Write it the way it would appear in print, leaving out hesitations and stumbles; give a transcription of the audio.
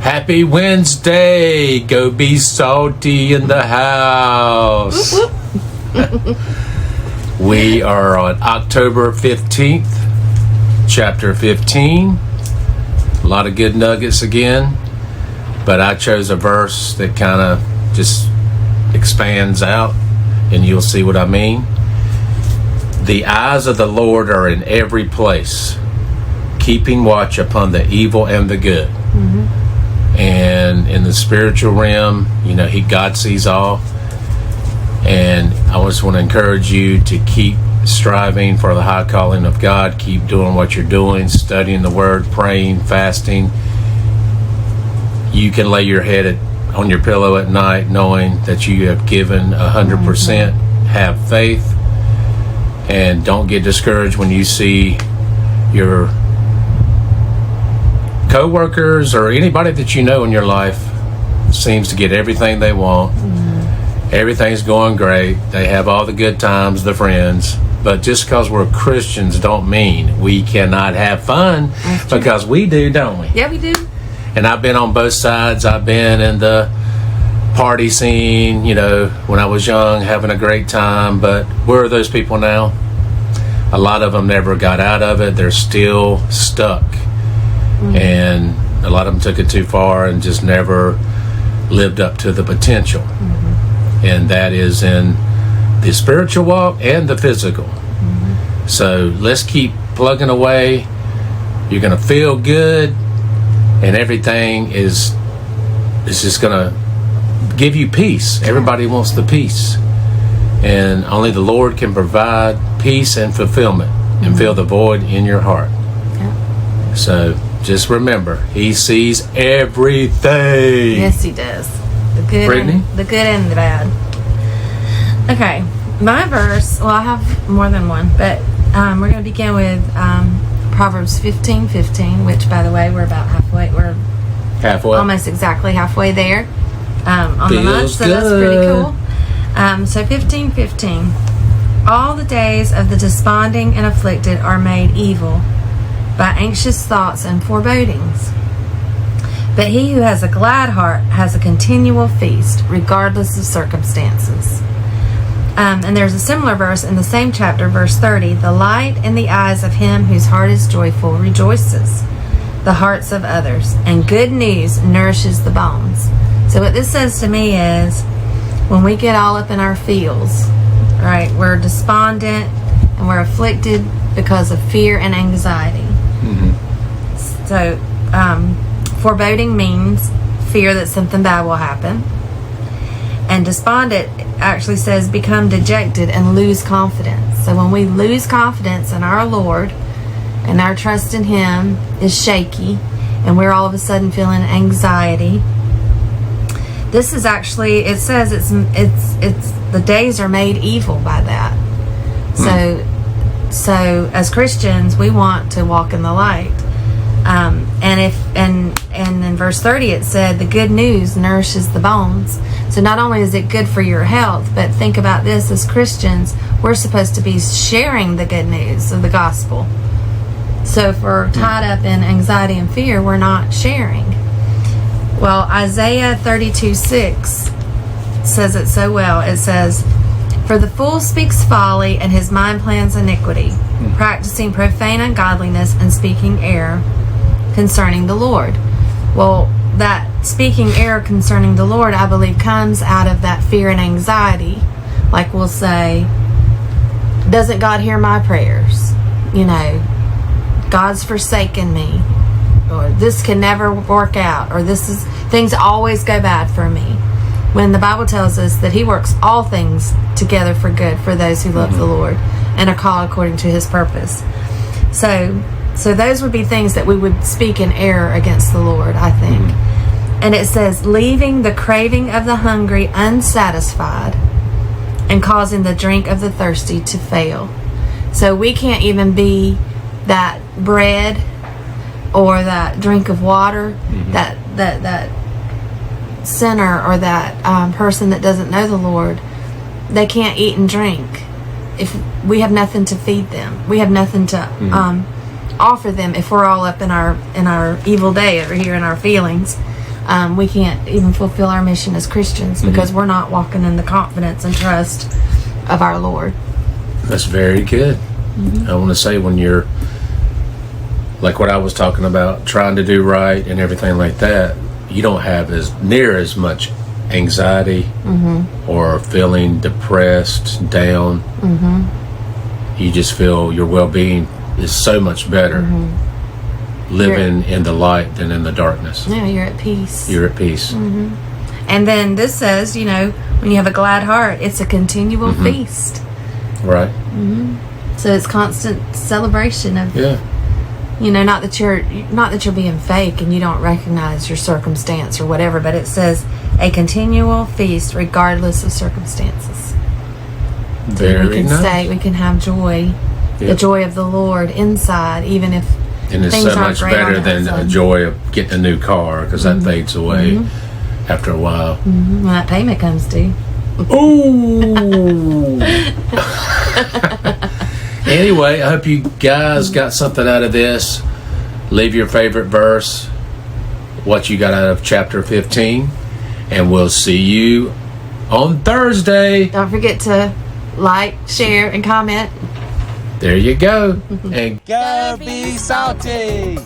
Happy Wednesday! Go be salty in the house. We are on October 15th, chapter 15. A lot of good nuggets again, but I chose a verse that kind of just expands out, and you'll see what I mean. The eyes of the Lord are in every place, keeping watch upon the evil and the good. Mm-hmm. And in the spiritual realm, God sees all. And I just want to encourage you to keep striving for the high calling of God. Keep doing what you're doing, studying the Word, praying, fasting. You can lay your head on your pillow at night knowing that you have given 100%. Mm-hmm. Have faith. And don't get discouraged when you see your co-workers or anybody that you know in your life seems to get everything they want. Mm-hmm. Everything's going great. They have all the good times, the friends. But just because we're Christians don't mean we cannot have fun, because we do, don't we? Yeah, we do. And I've been on both sides. I've been in the party scene, when I was young, having a great time. But where are those people now? A lot of them never got out of it. They're still stuck. Mm-hmm. And a lot of them took it too far and just never lived up to the potential. Mm-hmm. And that is in the spiritual walk and the physical. Mm-hmm. So let's keep plugging away. You're going to feel good, and everything is just going to give you peace. Everybody wants the peace. And only the Lord can provide peace and fulfillment, mm-hmm. and fill the void in your heart. Yeah. So just remember, He sees everything. Yes, He does. The good, Brittni? The good and the bad. Okay, my verse. Well, I have more than one, but we're going to begin with Proverbs 15:15, which, by the way, we're about halfway. We're halfway, almost exactly halfway there on the month. So good. That's pretty cool. So 15:15. All the days of the desponding and afflicted are made evil by anxious thoughts and forebodings. But he who has a glad heart has a continual feast, regardless of circumstances. And there's a similar verse in the same chapter, verse 30. The light in the eyes of him whose heart is joyful rejoices the hearts of others, and good news nourishes the bones. So what this says to me is, when we get all up in our feels, right, we're despondent and we're afflicted because of fear and anxiety. Mm-hmm. So, foreboding means fear that something bad will happen. And despondent actually says become dejected and lose confidence. So when we lose confidence in our Lord and our trust in Him is shaky, and we're all of a sudden feeling anxiety, this is actually, it says it's the days are made evil by that. So as Christians, we want to walk in the light. And in verse 30 it said the good news nourishes the bones. So not only is it good for your health, but think about this: as Christians, we're supposed to be sharing the good news of the gospel. So if we're tied up in anxiety and fear, we're not sharing. Well, Isaiah 32:6 says it so well. It says, "For the fool speaks folly, and his mind plans iniquity, practicing profane ungodliness and speaking error concerning the Lord." Well, that speaking error concerning the Lord, I believe, comes out of that fear and anxiety. Like we'll say, doesn't God hear my prayers? God's forsaken me. Or this can never work out. Or things always go bad for me. When the Bible tells us that He works all things together for good for those who love the Lord and are called according to His purpose. So those would be things that we would speak in error against the Lord, I think. Mm-hmm. And it says, leaving the craving of the hungry unsatisfied and causing the drink of the thirsty to fail. So we can't even be that bread or that drink of water, mm-hmm. that sinner or that person that doesn't know the Lord. They can't eat and drink if we have nothing to feed them. We have nothing to offer them if we're all up in our evil day over here in our feelings. we can't even fulfill our mission as Christians because we're not walking in the confidence and trust of our Lord. That's very good. I want to say, when you're like what I was talking about, trying to do right and everything like that, you don't have near as much anxiety or feeling depressed, down. You just feel your well-being is so much better living in the light than in the darkness. Yeah, you're at peace. You're at peace. And then this says, when you have a glad heart, it's a continual feast. Right. So it's constant celebration of, not that you're being fake and you don't recognize your circumstance or whatever, but it says a continual feast regardless of circumstances. Very we can nice. we can have joy, the joy of the Lord inside, even if and it's things so aren't much great better on than the a outside. joy of getting a new car, because that fades away after a while. When that payment comes due. Ooh. Anyway, I hope you guys got something out of this. Leave your favorite verse, what you got out of chapter 15, and we'll see you on Thursday. Don't forget to like, share, and comment. There you go. And go be salty.